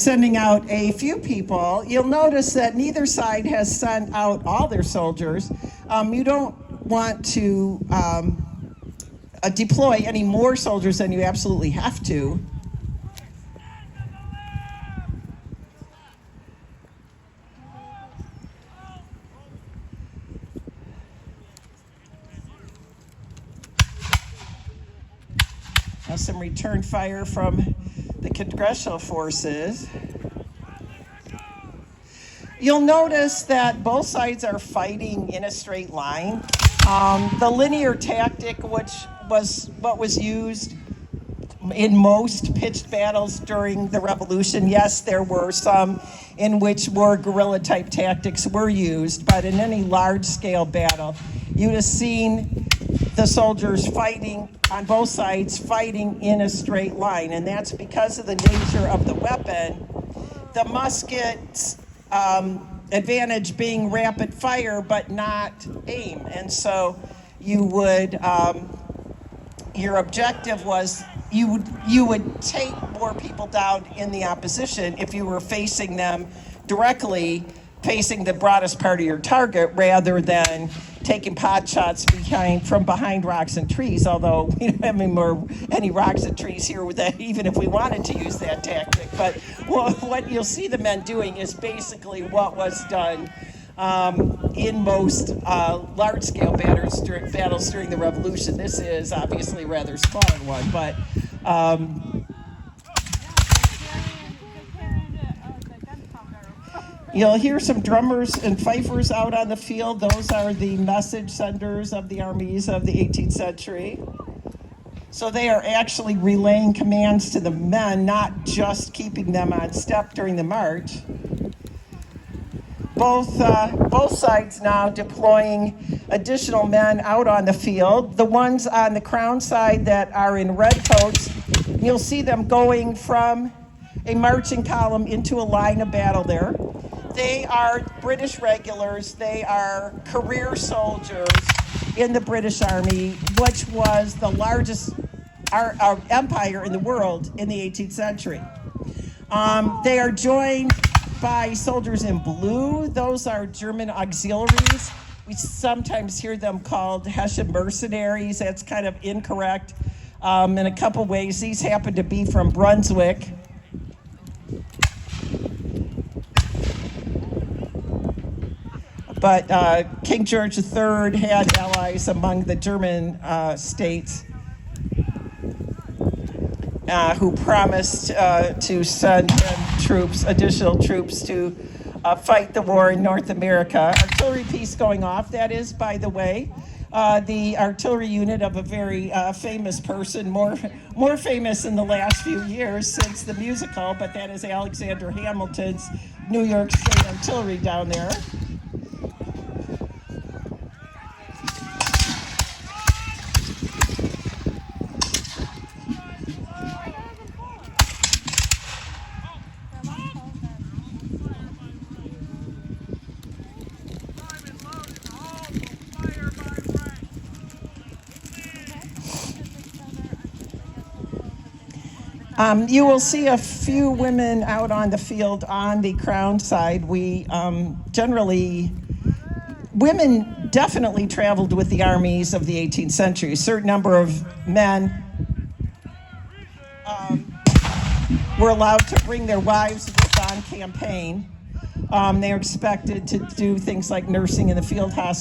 sending out a few people. You'll notice that neither side has sent out all their soldiers. You don't want to deploy any more soldiers than you absolutely have to. Now some return fire from the congressional forces. You'll notice that both sides are fighting in a straight line. The linear tactic, which was what was used in most pitched battles during the Revolution. Yes, there were some in which more guerrilla-type tactics were used, but in any large-scale battle, you'd have seen the soldiers fighting on both sides, fighting in a straight line, and that's because of the nature of the weapon. The musket's advantage being rapid fire, but not aim, and so you would, your objective was you would take more people down in the opposition if you were facing them directly, facing the broadest part of your target, rather than taking pot shots from behind rocks and trees, although we don't have any rocks and trees here with that, even if we wanted to use that tactic. But what you'll see the men doing is basically what was done in most large-scale battles during the Revolution. This is obviously a rather smaller one, but you'll hear some drummers and fifers out on the field. Those are the message senders of the armies of the 18th century. So they are actually relaying commands to the men, not just keeping them on step during the march. Both sides now deploying additional men out on the field. The ones on the Crown side that are in red coats, you'll see them going from a marching column into a line of battle there. They are British regulars. They are career soldiers in the British Army, which was the largest empire in the world in the 18th century. They are joined by soldiers in blue. Those are German auxiliaries. We sometimes hear them called Hessian mercenaries. That's kind of incorrect in a couple ways. These happen to be from Brunswick. But King George III had allies among the German states who promised to send him additional troops to fight the war in North America. Artillery piece going off, that is, by the way, the artillery unit of a very famous person, more famous in the last few years since the musical, but that is Alexander Hamilton's New York State Artillery down there. You will see a few women out on the field on the Crown side. We women definitely traveled with the armies of the 18th century. A certain number of men were allowed to bring their wives with on campaign. They are expected to do things like nursing in the field hospital.